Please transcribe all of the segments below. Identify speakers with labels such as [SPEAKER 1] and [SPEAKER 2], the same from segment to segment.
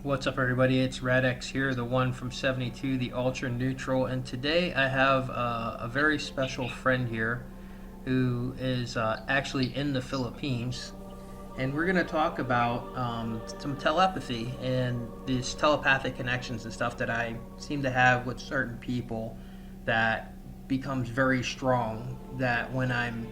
[SPEAKER 1] What's up, everybody? It's Radx here, the one from 72, the ultra neutral, and today I have a very special friend here who is actually in the Philippines, and we're going to talk about some telepathy and these telepathic connections and stuff that I seem to have with certain people that becomes very strong. That when I'm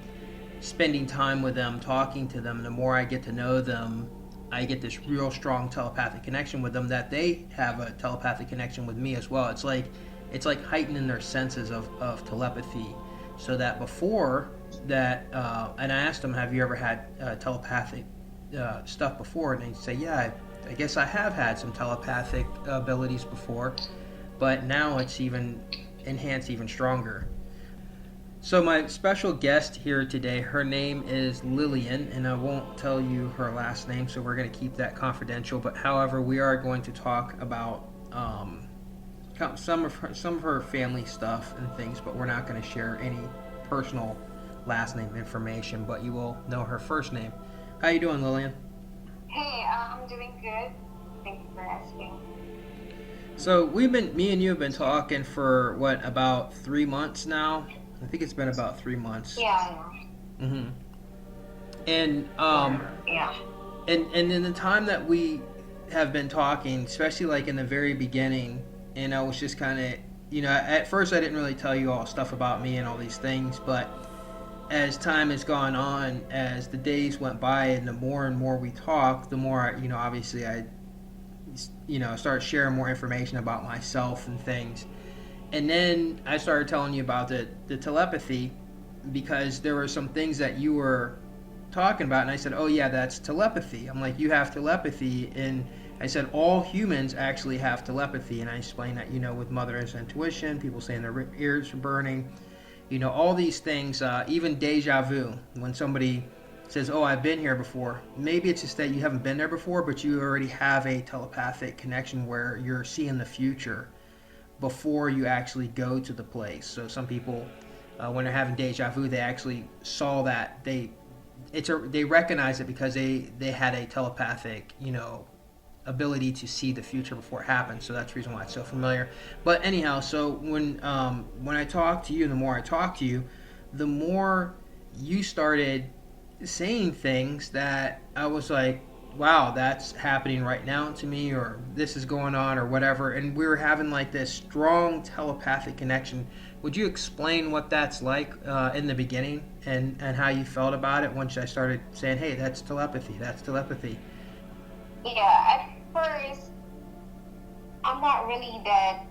[SPEAKER 1] spending time with them, talking to them, the more I get to know them, I get this real strong telepathic connection with them that they have a telepathic connection with me as well. It's like heightening their senses of telepathy, so that before that, and I asked them, have you ever had telepathic stuff before? And they say, yeah, I guess I have had some telepathic abilities before, but now it's even enhanced even stronger. So my special guest here today, her name is Lilian, and I won't tell you her last name, so we're going to keep that confidential. But however, we are going to talk about some of her family stuff and things, but we're not going to share any personal last name information. But you will know her first name. How you doing, Lilian?
[SPEAKER 2] Hey, I'm doing good. Thank you for asking.
[SPEAKER 1] So me and you have been talking for what, about 3 months now? I think it's been about 3 months.
[SPEAKER 2] Yeah,
[SPEAKER 1] Mm-hmm. And
[SPEAKER 2] yeah.
[SPEAKER 1] and in the time that we have been talking, especially like in the very beginning, and I was just kind of, at first I didn't really tell you all stuff about me and all these things, but as time has gone on, as the days went by, and the more and more we talk, the more, obviously I started sharing more information about myself and things. And then I started telling you about the telepathy, because there were some things that you were talking about, and I said, oh yeah, that's telepathy. I'm like, you have telepathy. And I said all humans actually have telepathy, and I explained that, with mother's intuition, people saying their ears are burning, all these things, even deja vu, when somebody says, oh, I've been here before, maybe it's just that you haven't been there before, but you already have a telepathic connection where you're seeing the future before you actually go to the place. So some people, when they're having deja vu, they actually saw that they recognize it because they had a telepathic ability to see the future before it happens. So that's the reason why it's so familiar. But anyhow, so when I talk to you, the more I talk to you, the more you started saying things that I was like, wow, that's happening right now to me, or this is going on, or whatever. And we were having like this strong telepathic connection. Would you explain what that's like in the beginning, and how you felt about it once I started saying, hey, that's telepathy, that's telepathy?
[SPEAKER 2] Yeah, at first, I'm not really that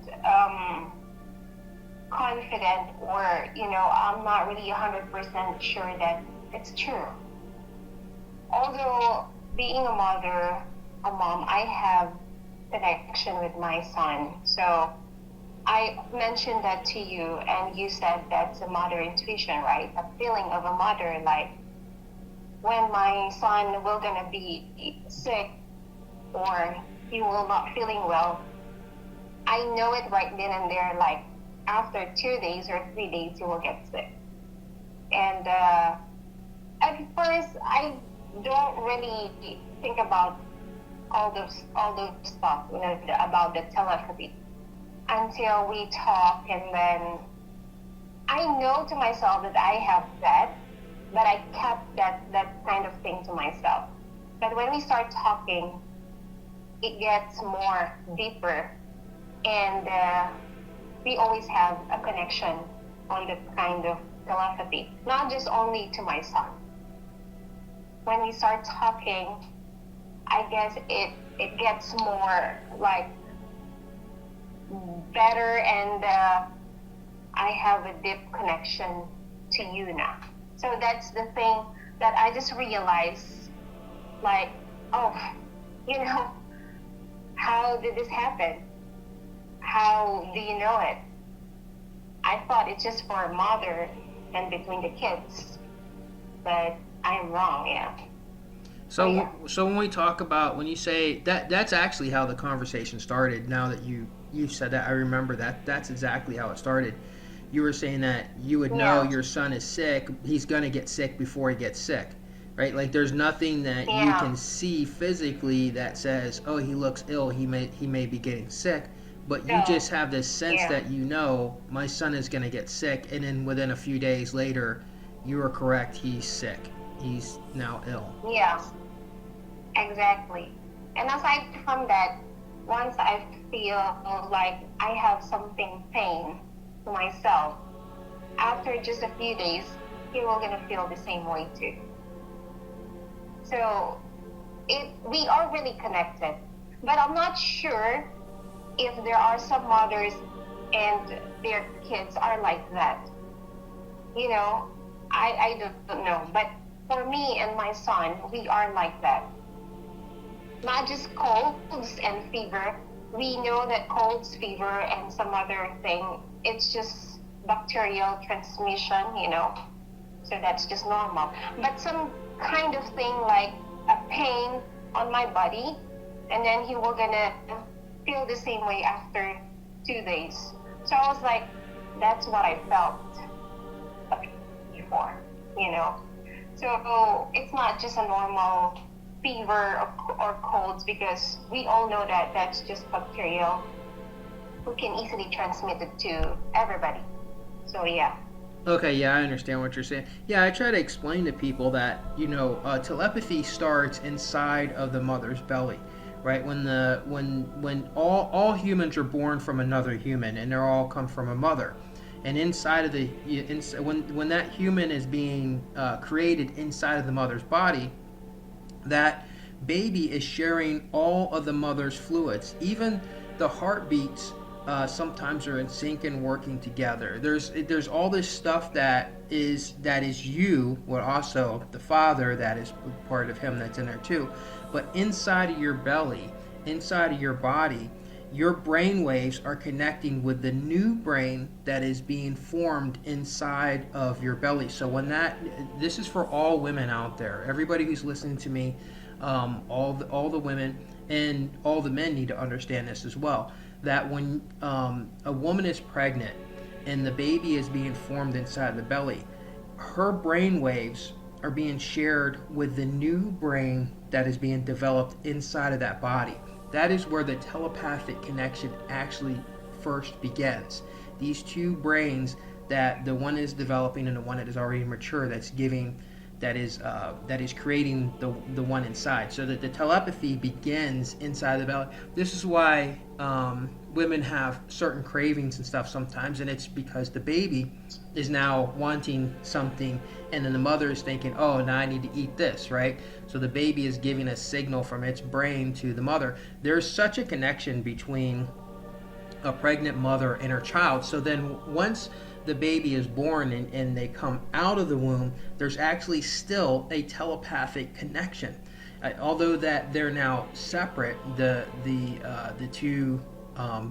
[SPEAKER 2] confident, or, I'm not really 100% sure that it's true. Although, being a mother, a mom, I have connection with my son. So I mentioned that to you, and you said that's a mother intuition, right? A feeling of a mother, like when my son will gonna be sick, or he will not feeling well, I know it right then and there, like after 2 days or 3 days he will get sick. And at first I don't really think about all those stuff, about the telepathy, until we talk, and then I know to myself that I have that, but I kept that kind of thing to myself. But when we start talking, it gets more deeper, and we always have a connection on the kind of telepathy, not just only to my son. When we start talking, I guess it gets more like better, and I have a deep connection to you now. So that's the thing that I just realized, like, oh, you know, how did this happen? How do you know it? I thought it's just for a mother and between the kids, but I'm wrong, yeah.
[SPEAKER 1] So,
[SPEAKER 2] Yeah.
[SPEAKER 1] so when you say that, that's actually how the conversation started. Now that you said that, I remember that. That's exactly how it started. You were saying that you would know
[SPEAKER 2] Yeah.
[SPEAKER 1] your son is sick. He's gonna get sick before he gets sick. right? Like there's nothing that you
[SPEAKER 2] Yeah,
[SPEAKER 1] can see physically that says, "Oh, he looks ill. He may be getting sick." But you
[SPEAKER 2] so
[SPEAKER 1] just have this sense
[SPEAKER 2] yeah,
[SPEAKER 1] that you know my son is going to get sick, and then within a few days later, you are correct. He's sick. He's now ill.
[SPEAKER 2] yeah, exactly. And aside from that, once I feel like I have something pain to myself, after just a few days, he will gonna feel the same way too. So we are really connected, but I'm not sure if there are some mothers and their kids are like that. You know, I don't know, but for me and my son, we are like that. Not just colds and fever. We know that colds, fever, and some other thing, it's just bacterial transmission, so that's just normal. But some kind of thing like a pain on my body, and then he will gonna feel the same way after 2 days. So I was like, that's what I felt before, you know. So it's not just a normal fever or colds, because we all know that that's just bacterial who can easily transmit it to everybody. So yeah.
[SPEAKER 1] Okay, yeah, I understand what you're saying. Yeah, I try to explain to people that telepathy starts inside of the mother's belly, right? When all humans are born from another human, and they all come from a mother, and inside of when that human is being created inside of the mother's body, that baby is sharing all of the mother's fluids. Even the heartbeats sometimes are in sync and working together. There's all this stuff that is you, but also the father that is part of him that's in there too. But inside of your belly, inside of your body, your brain waves are connecting with the new brain that is being formed inside of your belly. So this is for all women out there, everybody who's listening to me, all the women and all the men need to understand this as well. That when a woman is pregnant and the baby is being formed inside the belly, her brain waves are being shared with the new brain that is being developed inside of that body. That is where the telepathic connection actually first begins. These two brains, that the one is developing and the one that is already mature, that is creating the one inside, so that the telepathy begins inside the belly. This is why women have certain cravings and stuff sometimes, and it's because the baby is now wanting something, and then the mother is thinking, oh, now I need to eat this, right? So the baby is giving a signal from its brain to the mother. There's such a connection between a pregnant mother and her child. So then once the baby is born and they come out of the womb, there's actually still a telepathic connection. Although that they're now separate, the two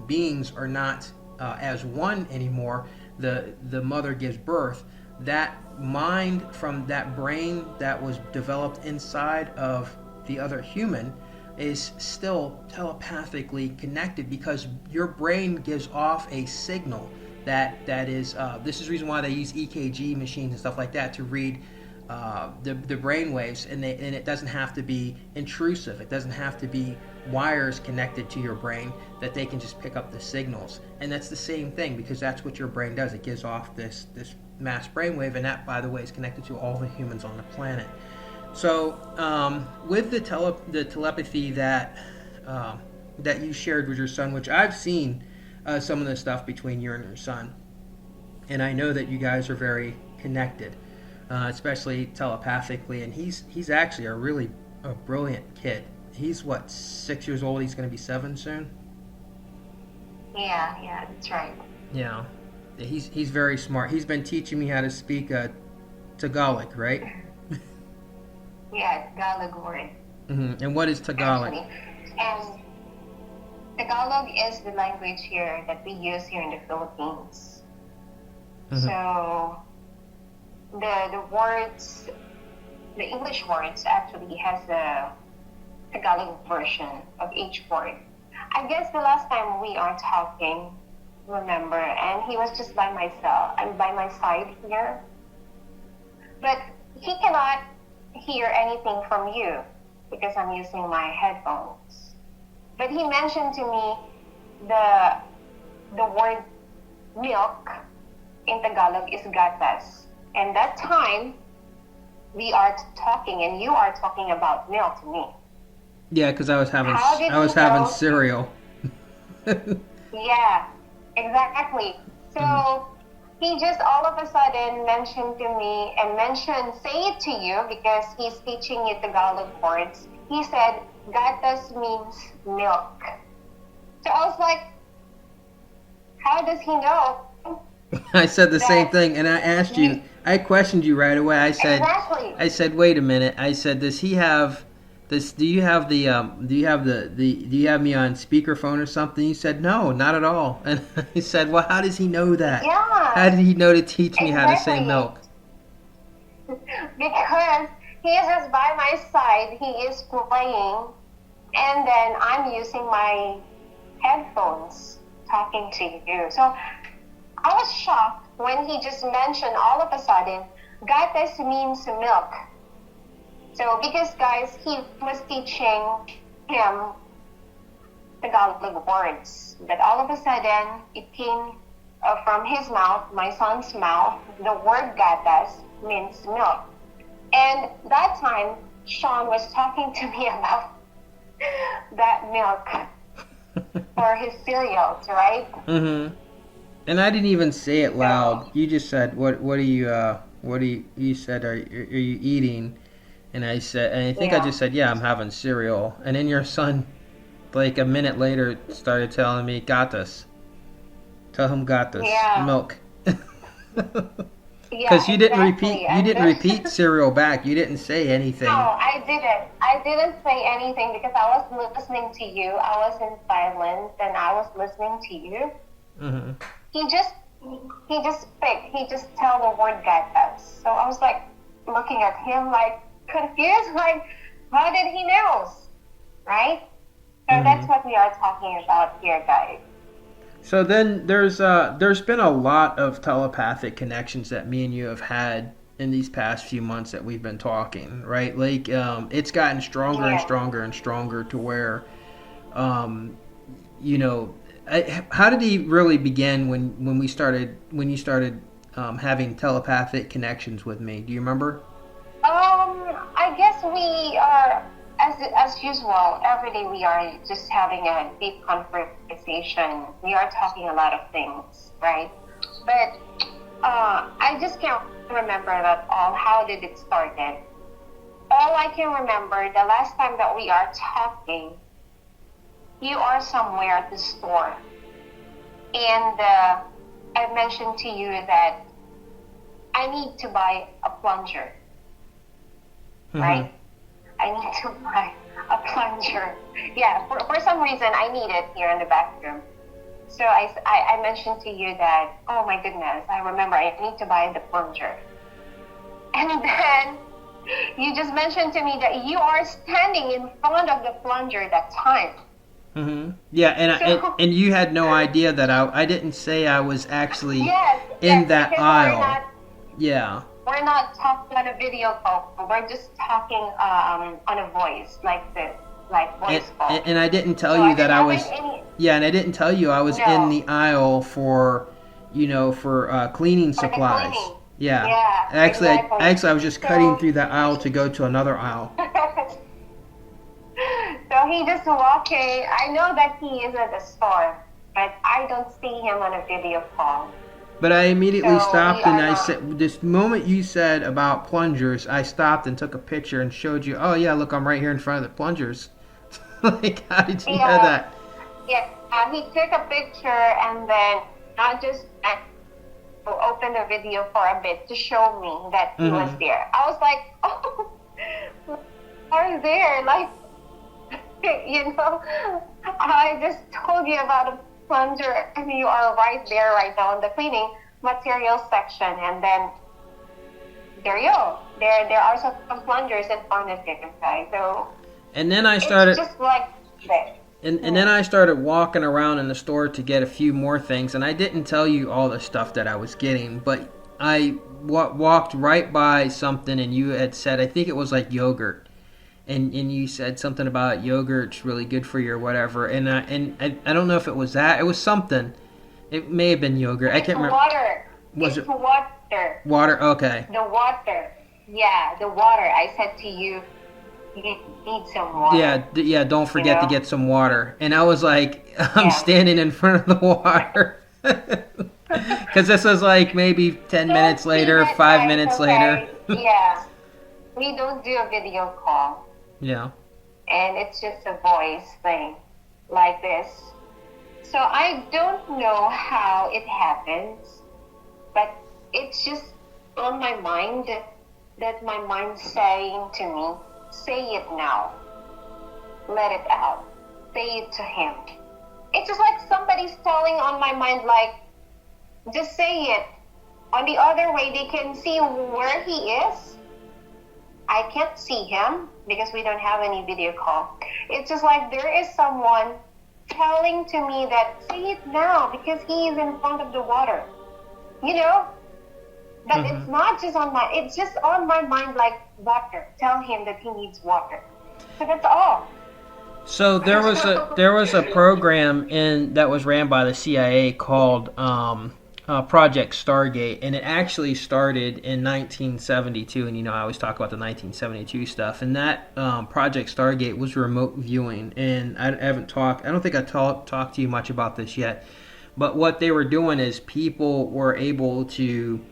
[SPEAKER 1] beings are not as one anymore. The mother gives birth. That mind from that brain that was developed inside of the other human is still telepathically connected, because your brain gives off a signal that is this is the reason why they use EKG machines and stuff like that to read the brain waves, and it doesn't have to be intrusive. It doesn't have to be wires connected to your brain, that they can just pick up the signals. And that's the same thing, because that's what your brain does. It gives off this mass brainwave, and that, by the way, is connected to all the humans on the planet. So with the telepathy that you shared with your son, which I've seen some of the stuff between you and your son, and I know that you guys are very connected, especially telepathically. And he's actually a brilliant kid. He's what, 6 years old? He's going to be 7 soon.
[SPEAKER 2] Yeah, that's right.
[SPEAKER 1] Yeah, he's very smart. He's been teaching me how to speak Tagalog, right?
[SPEAKER 2] Yeah, Tagalog word.
[SPEAKER 1] And what is Tagalog?
[SPEAKER 2] Actually. And Tagalog is the language here that we use here in the Philippines.
[SPEAKER 1] Mm-hmm.
[SPEAKER 2] So the words, the English words actually has a Tagalog version of each word. I guess the last time we are talking, remember, and he was just by my side here. But he cannot hear anything from you because I'm using my headphones. But he mentioned to me the word milk in Tagalog is gatas. And that time we are talking and you are talking about milk to me.
[SPEAKER 1] Yeah, because
[SPEAKER 2] How did
[SPEAKER 1] I was
[SPEAKER 2] he
[SPEAKER 1] having
[SPEAKER 2] know?
[SPEAKER 1] cereal.
[SPEAKER 2] Yeah, exactly.
[SPEAKER 1] Mhm.
[SPEAKER 2] So he just all of a sudden mentioned to me and say it to you because he's teaching you Tagalog words. He said, gatas means milk. So I was like, how does he know
[SPEAKER 1] I said the same
[SPEAKER 2] that
[SPEAKER 1] thing, and I asked
[SPEAKER 2] you
[SPEAKER 1] you. I questioned you right away.
[SPEAKER 2] exactly?
[SPEAKER 1] I said, wait a minute. I said, does he have this? Do you have do you have me on speakerphone or something? You said, no, not at all. And I said, well, how does he know that? How
[SPEAKER 2] Yeah,
[SPEAKER 1] did he know to teach me how to say
[SPEAKER 2] exactly.
[SPEAKER 1] milk?
[SPEAKER 2] Because he is just by my side, he is playing, and then I'm using my headphones talking to you. So I was shocked when he just mentioned all of a sudden, gatas means milk. So because guys, he was teaching him Tagalog words, but all of a sudden it came from his mouth, my son's mouth. The word gatas means milk. And that time, Sean was talking to me about that milk for his cereals, right?
[SPEAKER 1] Mm-hmm. And I didn't even say it
[SPEAKER 2] So,
[SPEAKER 1] loud. You just said, what are you you said, are you eating? And I said, and I think I
[SPEAKER 2] yeah,
[SPEAKER 1] just said, yeah, I'm having cereal. And then your son, like a minute later, started telling me, got this. Tell him got this
[SPEAKER 2] yeah,
[SPEAKER 1] milk. Because
[SPEAKER 2] yeah, exactly.
[SPEAKER 1] you
[SPEAKER 2] And
[SPEAKER 1] didn't
[SPEAKER 2] then,
[SPEAKER 1] repeat cereal back. You didn't say
[SPEAKER 2] no,
[SPEAKER 1] anything.
[SPEAKER 2] I didn't. I didn't say anything because I was listening to you. I was in silence and I was listening to you.
[SPEAKER 1] Hmm.
[SPEAKER 2] He just, he just picked. He just tell the word gatas. So I was like looking at him like confused, like how did he know? Right? So
[SPEAKER 1] Hmm.
[SPEAKER 2] that's what we are talking about here, guys.
[SPEAKER 1] So then there's been a lot of telepathic connections that me and you have had in these past few months that we've been talking, right? Like it's gotten stronger and
[SPEAKER 2] Yeah.
[SPEAKER 1] stronger and stronger to where um, you know, how did he really begin when we started when you started having telepathic connections with me? Do you remember?
[SPEAKER 2] I guess we are, as usual, every day we are just having a deep conversation. We are talking a lot of things, right? But I just can't remember that all. How did it started? All I can remember, the last time that we are talking, you are somewhere at the store, and I mentioned to you that I need to buy a plunger,
[SPEAKER 1] Mm-hmm.
[SPEAKER 2] right? I need to buy a plunger. Yeah, for some reason I need it here in the bathroom. So I mentioned to you that, oh my goodness, I remember I need to buy the plunger. And then you just mentioned to me that you are standing in front of the plunger that time.
[SPEAKER 1] Mm-hmm. Yeah,
[SPEAKER 2] So,
[SPEAKER 1] and you had no idea that I didn't say I was actually
[SPEAKER 2] yes,
[SPEAKER 1] in
[SPEAKER 2] yes,
[SPEAKER 1] that
[SPEAKER 2] because
[SPEAKER 1] aisle. Yeah.
[SPEAKER 2] we're not talking on a video call. We're just talking on a voice like this, like voice call.
[SPEAKER 1] And I didn't tell
[SPEAKER 2] So
[SPEAKER 1] you
[SPEAKER 2] I
[SPEAKER 1] that
[SPEAKER 2] didn't
[SPEAKER 1] I
[SPEAKER 2] have
[SPEAKER 1] was
[SPEAKER 2] any.
[SPEAKER 1] yeah, and I didn't tell you I was in
[SPEAKER 2] No,
[SPEAKER 1] the aisle for for cleaning
[SPEAKER 2] for the
[SPEAKER 1] supplies.
[SPEAKER 2] cleaning.
[SPEAKER 1] Yeah.
[SPEAKER 2] Yeah, exactly.
[SPEAKER 1] Actually I was just cutting
[SPEAKER 2] So,
[SPEAKER 1] through the aisle to go to another aisle.
[SPEAKER 2] so he just walking. I know that he is at the store, but I don't see him on a video call.
[SPEAKER 1] But I immediately
[SPEAKER 2] So we
[SPEAKER 1] stopped and
[SPEAKER 2] are
[SPEAKER 1] I
[SPEAKER 2] not.
[SPEAKER 1] said, this moment you said about plungers, I stopped and took a picture and showed you, oh yeah, look, I'm right here in front of the plungers. Like, how did you know
[SPEAKER 2] Yeah,
[SPEAKER 1] that?
[SPEAKER 2] yeah. He took a picture and then not just open the video for a bit to show me that he was
[SPEAKER 1] Hmm.
[SPEAKER 2] there. I was like, oh, are there? Like, I just told you about a plunger and you are right there right now in the cleaning materials section. And then there you go. There are some plungers in front of you, guys. So
[SPEAKER 1] And then I
[SPEAKER 2] it's
[SPEAKER 1] started
[SPEAKER 2] just like this.
[SPEAKER 1] and then I started walking around in the store to get a few more things, and I didn't tell you all the stuff that I was getting, but I walked right by something, and you had said, I think it was like yogurt, and you said something about yogurt's really good for you or whatever, and I don't know if it was that, it was something. It may have been yogurt. I
[SPEAKER 2] It's
[SPEAKER 1] can't remember.
[SPEAKER 2] water.
[SPEAKER 1] Was
[SPEAKER 2] It's
[SPEAKER 1] it
[SPEAKER 2] water.
[SPEAKER 1] water? Okay.
[SPEAKER 2] The water. Yeah, the water. I said to you, you need some water.
[SPEAKER 1] Yeah. Don't forget to
[SPEAKER 2] know?
[SPEAKER 1] get some water. And I was like, I'm
[SPEAKER 2] Yeah.
[SPEAKER 1] standing in front of the water. Because this was like maybe 10
[SPEAKER 2] Don't
[SPEAKER 1] minutes
[SPEAKER 2] see
[SPEAKER 1] later,
[SPEAKER 2] that,
[SPEAKER 1] 5
[SPEAKER 2] guys,
[SPEAKER 1] minutes
[SPEAKER 2] okay?
[SPEAKER 1] later.
[SPEAKER 2] Yeah. We don't do a video call.
[SPEAKER 1] Yeah.
[SPEAKER 2] And it's just a voice thing like this. So I don't know how it happens, but it's just on my mind that my mind's saying to me, say it now. Let it out. Say it to him. It's just like somebody's telling on my mind, like, just say it. On the other way, they can see where he is. I can't see him because we don't have any video call. It's just like there is someone telling to me that say it now because he is in front of the water. You know? But it's not just on my, it's just on my mind like water. Tell him that he needs water. So that's all.
[SPEAKER 1] So there was a program that was ran by the CIA called Project Stargate, and it actually started in 1972. And I always talk about the 1972 stuff. And that Project Stargate was remote viewing. And I don't think I talked to you much about this yet. But what they were doing is people were able to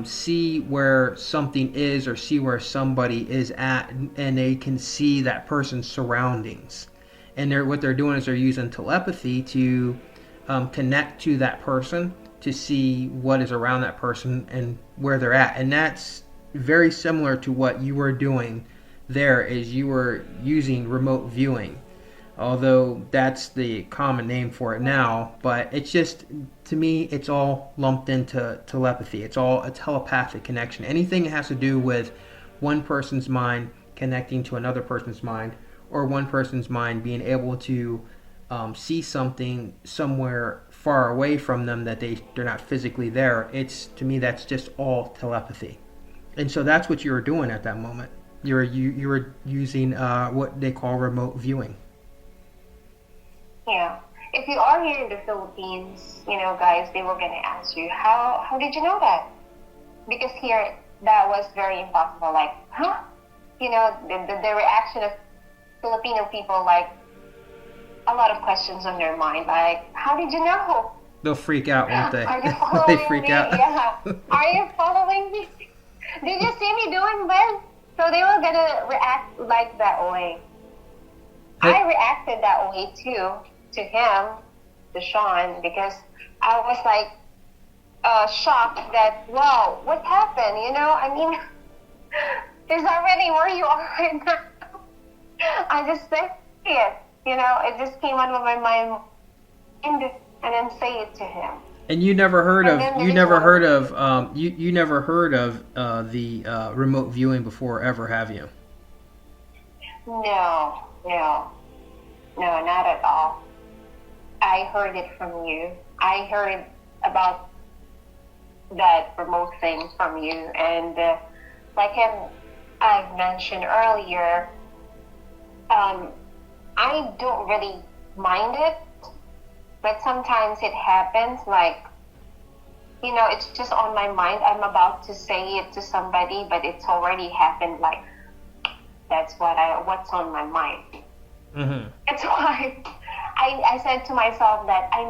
[SPEAKER 1] see where something is or see where somebody is at, and they can see that person's surroundings. And what they're doing is they're using telepathy to connect to that person to see what is around that person and where they're at. And that's very similar to what you were doing there, is you were using remote viewing. Although that's the common name for it now, but it's just, to me, it's all lumped into telepathy. It's all a telepathic connection. Anything that has to do with one person's mind connecting to another person's mind, or one person's mind being able to see something somewhere far away from them that they're not physically there. To me, that's just all telepathy. And so that's what you were doing at that moment. You were using what they call remote viewing.
[SPEAKER 2] Yeah. If you are here in the Philippines, guys, they were going to ask you, how did you know that? Because here, that was very impossible. Like, huh? The reaction of Filipino people, like, a lot of questions on their mind. Like, how did you know?
[SPEAKER 1] They'll freak out, won't they?
[SPEAKER 2] Are you following
[SPEAKER 1] They freak
[SPEAKER 2] me?
[SPEAKER 1] out.
[SPEAKER 2] Yeah. Are you following me? Did you see me doing this? So they were going to react like that way. I reacted that way too, to him, to Sean, because I was like shocked that, wow, what happened? I mean, he's already where you are right now. I just say it, it just came out of my mind and then say it to him.
[SPEAKER 1] And you never heard of the remote viewing before, ever, have you?
[SPEAKER 2] No, not at all. I heard it from you. I heard about that remote thing from you. And like I've mentioned earlier, I don't really mind it, but sometimes it happens like, it's just on my mind. I'm about to say it to somebody, but it's already happened. Like, that's what's on my mind.
[SPEAKER 1] Mm-hmm.
[SPEAKER 2] That's why I said to myself that I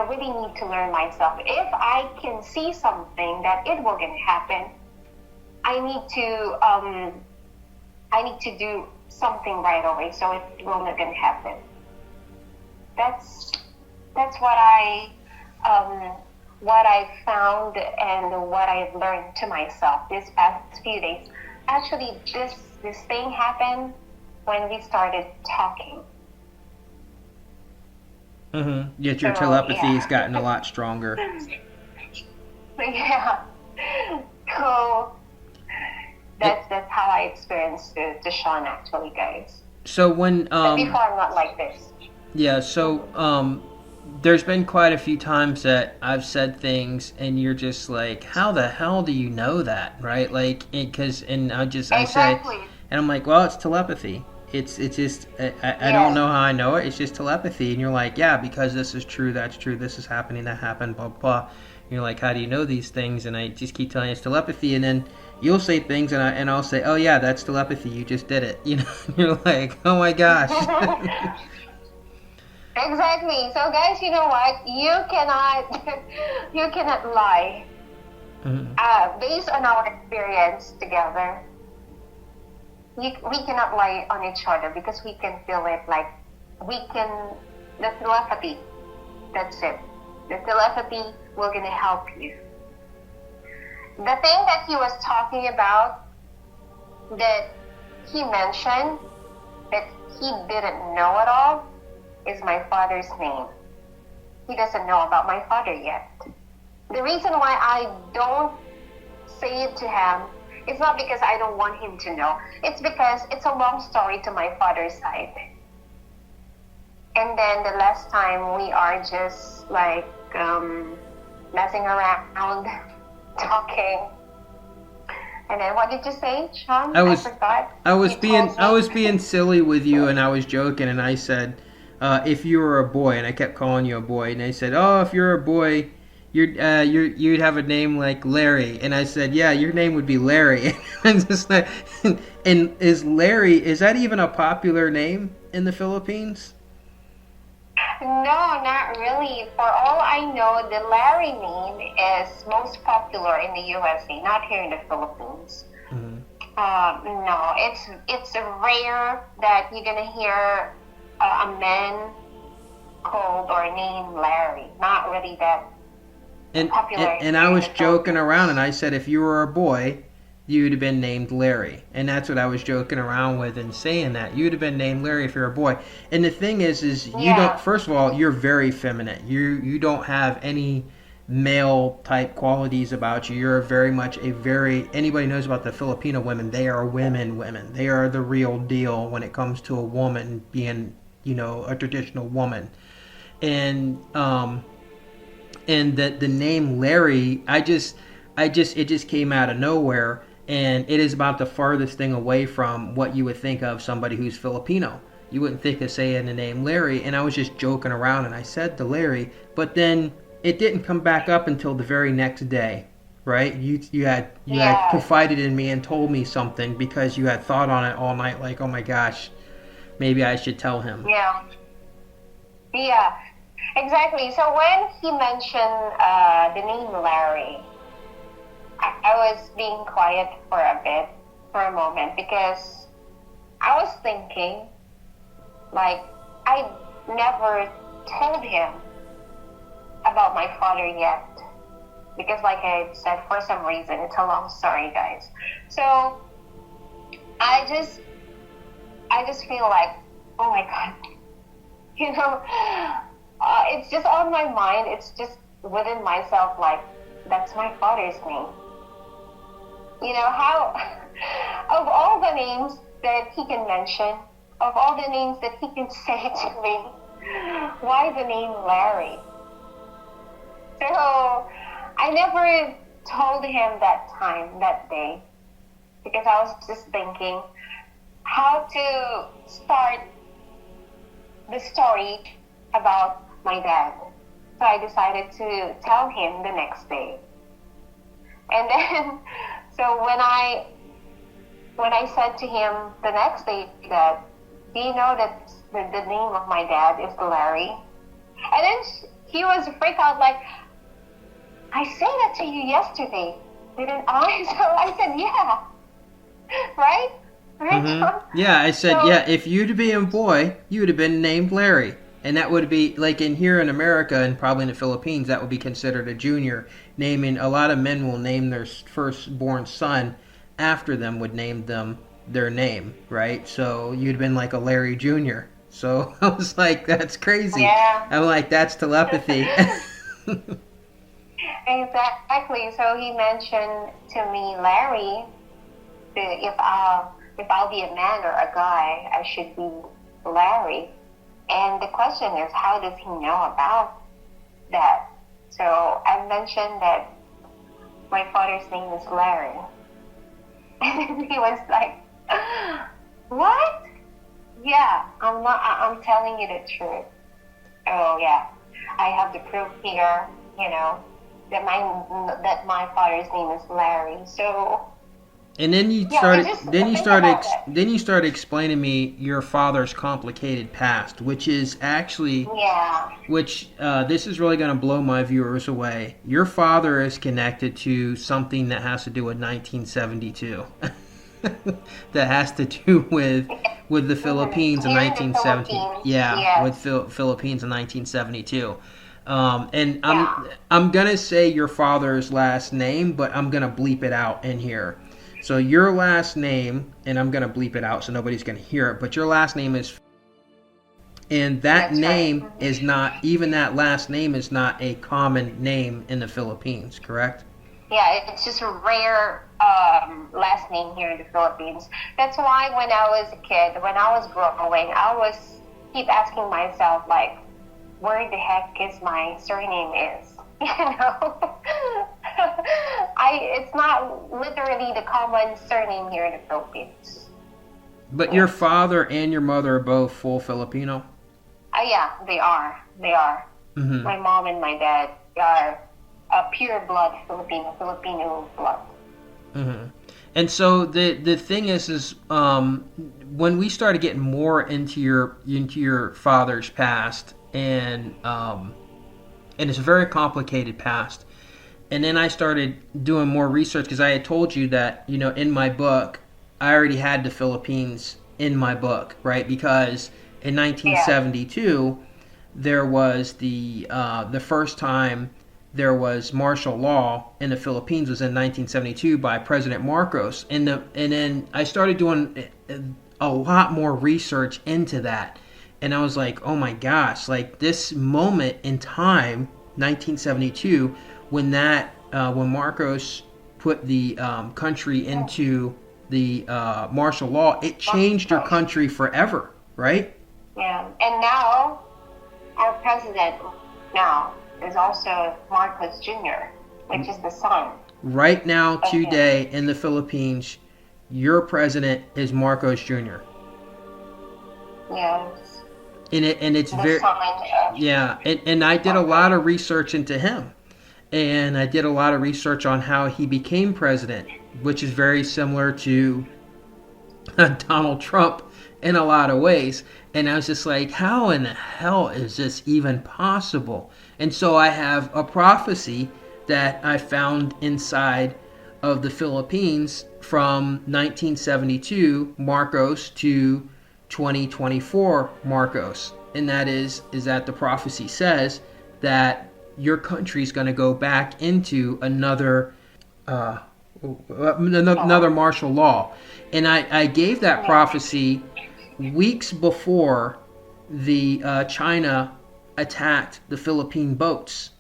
[SPEAKER 2] really need to learn myself. If I can see something that it will gonna happen, I need to do something right away so it will not gonna happen. That's what I found and what I've learned to myself this past few days. Actually, this thing happened when we started talking.
[SPEAKER 1] Mm-hmm. Yet your telepathy has gotten a lot stronger.
[SPEAKER 2] Yeah. So that's how I experienced the Sean, actually, guys.
[SPEAKER 1] So when
[SPEAKER 2] But before, I'm not like this.
[SPEAKER 1] yeah, so there's been quite a few times that I've said things and you're just like, how the hell do you know that, right? Like, because and I say,
[SPEAKER 2] Exactly.
[SPEAKER 1] and I'm like, well, it's telepathy. It's just I don't
[SPEAKER 2] Yes.
[SPEAKER 1] know how I know it. It's just telepathy, and you're like, yeah, because this is true, that's true, this is happening, that happened, blah blah. Blah. And you're like, how do you know these things? And I just keep telling you it's telepathy, and then you'll say things, and I'll say, oh yeah, that's telepathy. You just did it, you know. And you're like, oh my gosh.
[SPEAKER 2] Exactly. So guys, you know what? You cannot you cannot lie.
[SPEAKER 1] Mhm.
[SPEAKER 2] Based on our experience together, we cannot lie on each other because we can feel it. Like we can, the telepathy. That's it. The telepathy will gonna help you. The thing that he was talking about, that he mentioned that he didn't know at all, is my father's name. He doesn't know about my father yet. The reason why I don't say it to him, it's not because I don't want him to know. It's because it's a long story to my father's side. And then the last time we are just like messing around, talking. And then what did you say, Sean? I forgot.
[SPEAKER 1] I was
[SPEAKER 2] You told me.
[SPEAKER 1] being silly with you, and I was joking, and I said, if you were a boy, and I kept calling you a boy, and they said, oh, if you're a boy, you'd have a name like Larry, and I said, yeah, your name would be Larry, and just like, and is that even a popular name in the Philippines?
[SPEAKER 2] No, not really. For all I know, the Larry name is most popular in the USA, not here in the Philippines.
[SPEAKER 1] Mm-hmm.
[SPEAKER 2] No, it's rare that you're gonna hear a man called or named Larry. Not really that popular
[SPEAKER 1] And I
[SPEAKER 2] here in
[SPEAKER 1] was
[SPEAKER 2] the
[SPEAKER 1] joking around, and
[SPEAKER 2] Philippines.
[SPEAKER 1] I said, if you were a boy, you'd have been named Larry, and that's what I was joking around with and saying that you'd have been named Larry if you're a boy. And the thing is you don't.
[SPEAKER 2] Yeah,
[SPEAKER 1] First of all, you're very feminine. You don't have any male type qualities about you. You're very much a very anybody knows about the Filipino women. They are women. They are the real deal when it comes to a woman being a traditional woman. And the name Larry, it just came out of nowhere, and it is about the farthest thing away from what you would think of somebody who's Filipino. You wouldn't think of saying the name Larry, and I was just joking around, and I said the Larry, but then it didn't come back up until the very next day, right? You had
[SPEAKER 2] yeah,
[SPEAKER 1] confided in me and told me something because you had thought on it all night, like, oh my gosh, maybe I should tell him.
[SPEAKER 2] yeah, yeah. Exactly. So when he mentioned the name Larry, I was being quiet for a bit, for a moment, because I was thinking, like, I never told him about my father yet. Because, like I said, for some reason, it's a long story, guys. So I just, I just feel like, oh my God, you know, it's just on my mind. It's just within myself, like, that's my father's name. You know, how, of all the names that he can mention, of all the names that he can say to me, why the name Larry? So I never told him that time, that day, because I was just thinking how to start the story about my dad. So I decided to tell him the next day. And then, so when I said to him the next day that, do you know that the name of my dad is Larry? And then he was freaked out like, I said that to you yesterday, didn't I? So I said, yeah, right? Right, John?
[SPEAKER 1] Yeah, I said,
[SPEAKER 2] So,
[SPEAKER 1] yeah, if you'd been a boy, you would have been named Larry. And that would be, like in here in America and probably in the Philippines, that would be considered a junior. Naming, a lot of men will name their firstborn son after them, would name them their name, right? So you'd have been like a Larry Jr. So I was like, that's crazy.
[SPEAKER 2] yeah,
[SPEAKER 1] I'm like, that's telepathy.
[SPEAKER 2] exactly. So he mentioned to me, Larry, if I'll be a man or a guy, I should be Larry. And the question is, how does he know about that? So I mentioned that my father's name is Larry. And he was like, what? Yeah, I'm telling you the truth. Oh yeah, I have the proof here, that my father's name is Larry. So
[SPEAKER 1] And then you
[SPEAKER 2] yeah, we
[SPEAKER 1] started,
[SPEAKER 2] just
[SPEAKER 1] then you
[SPEAKER 2] think
[SPEAKER 1] started,
[SPEAKER 2] about that.
[SPEAKER 1] then you started explaining me your father's complicated past, which is actually,
[SPEAKER 2] Yeah,
[SPEAKER 1] which this is really going to blow my viewers away. Your father is connected to something that has to do with 1972, that has to do with the Philippines in
[SPEAKER 2] here in the
[SPEAKER 1] 1917.
[SPEAKER 2] Philippines,
[SPEAKER 1] Yeah, with
[SPEAKER 2] yes,
[SPEAKER 1] Philippines in 1972. And
[SPEAKER 2] yeah,
[SPEAKER 1] I'm gonna say your father's last name, but I'm gonna bleep it out in here. So your last name, and I'm gonna bleep it out so nobody's gonna hear it. But your last name is, and that
[SPEAKER 2] that's right.
[SPEAKER 1] name is not, even that last name is not a common name in the Philippines, correct?
[SPEAKER 2] Yeah, it's just a rare last name here in the Philippines. That's why when I was a kid, when I was growing, I was keep asking myself like, where the heck is my surname is? It's not literally the common surname here in the Philippines.
[SPEAKER 1] But your
[SPEAKER 2] Yes.
[SPEAKER 1] father and your mother are both full Filipino.
[SPEAKER 2] Yeah, they are. They are.
[SPEAKER 1] Mm-hmm.
[SPEAKER 2] My mom and my dad are pure blood Filipino blood.
[SPEAKER 1] Mm-hmm. And so the thing is when we started getting more into your father's past, and it's a very complicated past. And then I started doing more research because I had told you that in my book I already had the Philippines in my book, right? Because in
[SPEAKER 2] Yes.
[SPEAKER 1] 1972 there was the first time there was martial law in the Philippines was in 1972 by President Marcos, and then I started doing a lot more research into that, and I was like, oh my gosh, like this moment in time, 1972, when Marcos put the country into the martial law, it changed your country forever, right?
[SPEAKER 2] Yeah. And now our president now is also Marcos Jr., which is the son
[SPEAKER 1] Right now,
[SPEAKER 2] of him.
[SPEAKER 1] today in the Philippines, your president is Marcos Jr.
[SPEAKER 2] Yes.
[SPEAKER 1] And it's
[SPEAKER 2] The
[SPEAKER 1] very,
[SPEAKER 2] son of
[SPEAKER 1] yeah, and I did a
[SPEAKER 2] Marcos.
[SPEAKER 1] lot of research into him, and I did a lot of research on how he became president, which is very similar to Donald Trump in a lot of ways. And I was just like, how in the hell is this even possible? And so I have a prophecy that I found inside of the Philippines from 1972 Marcos to 2024 Marcos. And that is that the prophecy says that your country is going to go back into uh, another martial law. And I gave that
[SPEAKER 2] Yeah.
[SPEAKER 1] prophecy weeks before the China attacked the Philippine boats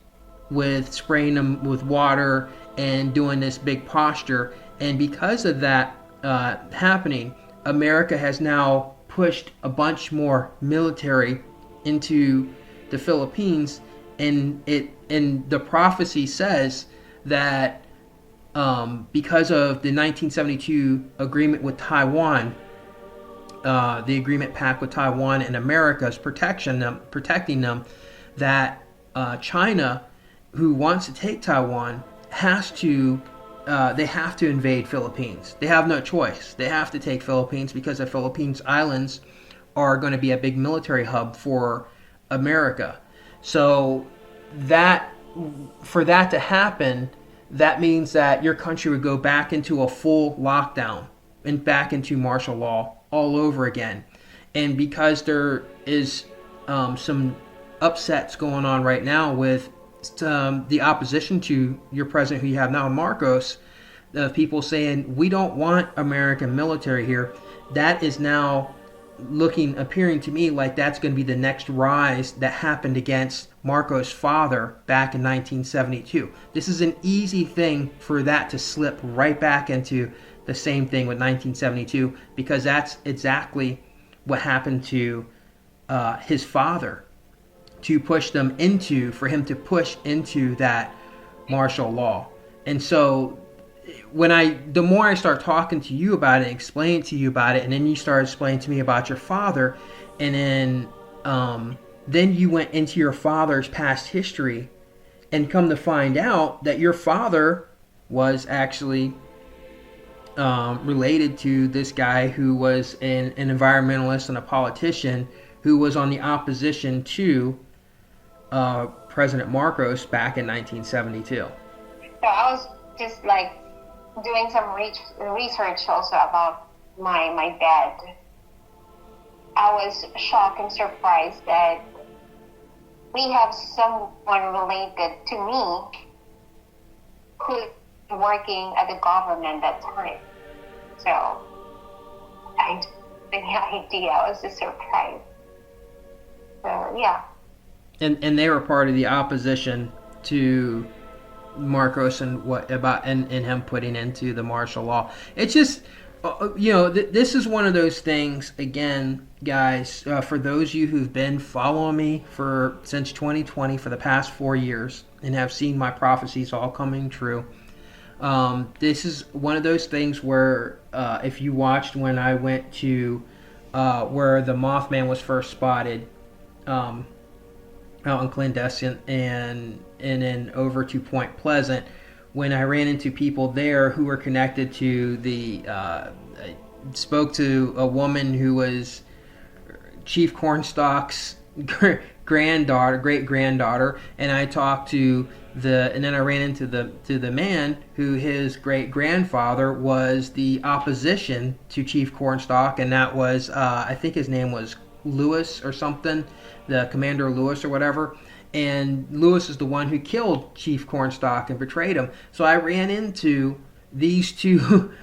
[SPEAKER 1] with spraying them with water and doing this big posture. And because of that happening, America has now pushed a bunch more military into the Philippines, and the prophecy says that because of the 1972 agreement with Taiwan, the agreement pact with Taiwan and America's protecting them, that China, who wants to take Taiwan, they have to invade Philippines. They have no choice. They have to take Philippines because the Philippines islands are going to be a big military hub for America. So that for that to happen, that means that your country would go back into a full lockdown and back into martial law all over again. And because there is some upsets going on right now with the opposition to your president, who you have now, Marcos, people saying we don't want American military here, that is now appearing to me like that's going to be the next rise that happened against Marcos' father back in 1972. This is an easy thing for that to slip right back into the same thing with 1972, because that's exactly what happened to his father to push them into, for him to push into that martial law. And so the more I start talking to you about it, explaining to you about it, and then you start explaining to me about your father, and then you went into your father's past history, and come to find out that your father was actually related to this guy who was an environmentalist and a politician who was on the opposition to President Marcos back in 1972.
[SPEAKER 2] So I was just like doing some research also about my dad. I was shocked and surprised that we have someone related to me who is working at the government at that time. So I didn't have any idea. I was just surprised. So yeah.
[SPEAKER 1] And they were part of the opposition to Marcos and him putting into the martial law. It's just this is one of those things again, guys. For those of you who've been following me since 2020 for the past 4 years and have seen my prophecies all coming true, this is one of those things where if you watched when I went to where the Mothman was first spotted. Out in Clandestine and then over to Point Pleasant, when I ran into people there who were connected to I spoke to a woman who was Chief Cornstalk's great granddaughter, and I talked to and then I ran into the man who his great grandfather was the opposition to Chief Cornstalk, and that was I think his name was Lewis or something, the Commander Lewis or whatever, and Lewis is the one who killed Chief Cornstalk and betrayed him. So I ran into these two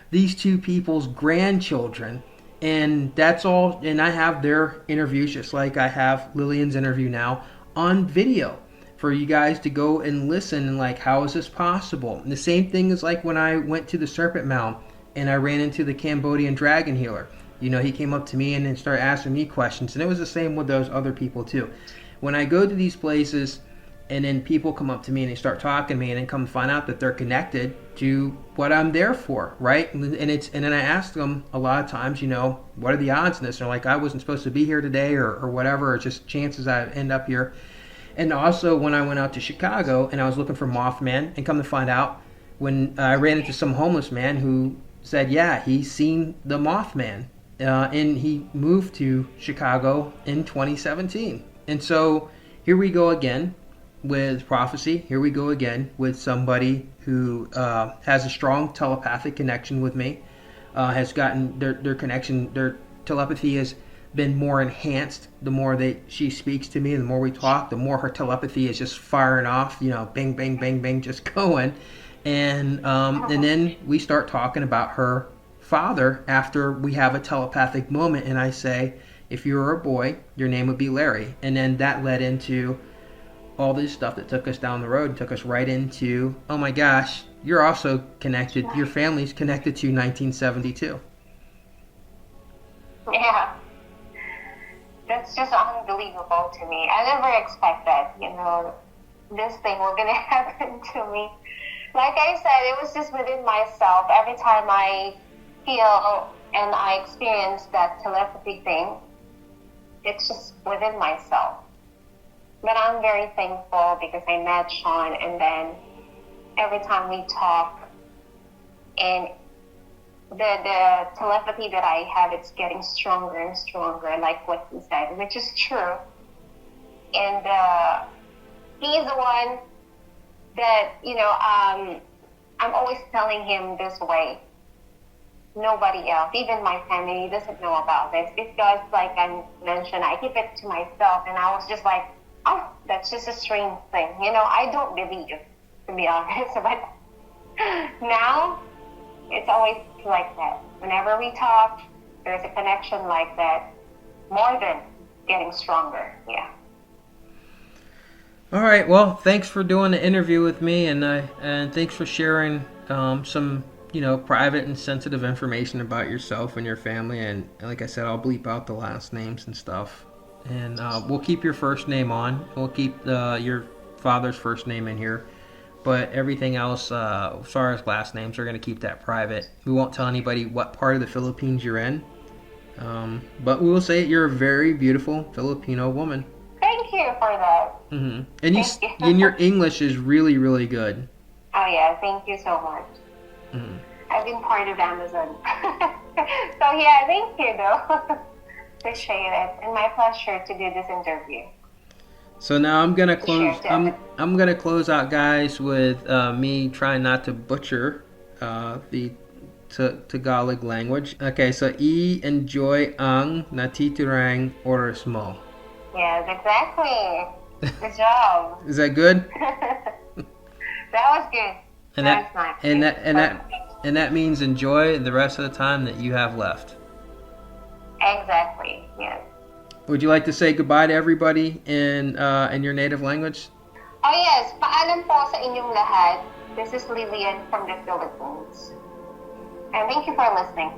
[SPEAKER 1] people's grandchildren, and that's all. And I have their interviews, just like I have Lilian's interview now, on video for you guys to go and listen. And like, how is this possible? And the same thing is like when I went to the Serpent Mound and I ran into the Cambodian dragon healer. He came up to me and then started asking me questions. And it was the same with those other people, too. When I go to these places and then people come up to me and they start talking to me and then come find out that they're connected to what I'm there for, right? And then I ask them a lot of times, what are the odds in this? And they're like, I wasn't supposed to be here today or whatever, or just chances I end up here. And also when I went out to Chicago and I was looking for Mothman, and come to find out when I ran into some homeless man who said, yeah, he's seen the Mothman. And he moved to Chicago in 2017. And so here we go again with prophecy. Here we go again with somebody who has a strong telepathic connection with me, has gotten their connection, their telepathy has been more enhanced. The more she speaks to me, the more we talk, the more her telepathy is just firing off, bang, bang, bang, bang, just going. And then we start talking about her father after we have a telepathic moment, and I say, if you were a boy, your name would be Larry. And then that led into all this stuff that took us down the road and took us right into, oh my gosh, you're also connected, your family's connected to 1972.
[SPEAKER 2] Yeah, that's just unbelievable to me. I never expected, this thing was gonna happen to me. Like I said, it was just within myself. Every time I feel and I experience that telepathy thing, it's just within myself. But I'm very thankful because I met Sean, and then every time we talk, and the telepathy that I have, it's getting stronger and stronger, like what he said, which is true. And he's the one that, I'm always telling him this way. Nobody else, even my family, doesn't know about this, because like I mentioned, I keep it to myself, and I was just like, oh, that's just a strange thing. I don't believe, to be honest, but now it's always like that. Whenever we talk, there's a connection like that, more than getting stronger. Yeah.
[SPEAKER 1] All right. Well, thanks for doing the interview with me, and thanks for sharing some private and sensitive information about yourself and your family. And like I said, I'll bleep out the last names and stuff. And we'll keep your first name on. We'll keep your father's first name in here. But everything else, as far as last names, we're going to keep that private. We won't tell anybody what part of the Philippines you're in. But we will say you're a very beautiful Filipino woman.
[SPEAKER 2] Thank you for that.
[SPEAKER 1] And
[SPEAKER 2] Thank you.
[SPEAKER 1] and your English is really, really good.
[SPEAKER 2] Oh yeah, thank you so much. I've been part of Amazon. So yeah, thank you though. Appreciate it, and my pleasure to do this interview.
[SPEAKER 1] So now I'm gonna close.
[SPEAKER 2] Sure, Devin.
[SPEAKER 1] I'm gonna close out, guys, with me trying not to butcher the Tagalog language. Okay, so enjoy ang natitirang oras mo.
[SPEAKER 2] Yes, exactly. Good job.
[SPEAKER 1] Is that good?
[SPEAKER 2] That was good.
[SPEAKER 1] And
[SPEAKER 2] That
[SPEAKER 1] that
[SPEAKER 2] was nice.
[SPEAKER 1] and that means enjoy the rest of the time that you have left.
[SPEAKER 2] Exactly. Yes.
[SPEAKER 1] Would you like to say goodbye to everybody in your native language?
[SPEAKER 2] Oh yes, paalam po sa inyong lahat. This is Lilian from the Philippines. And thank you for listening.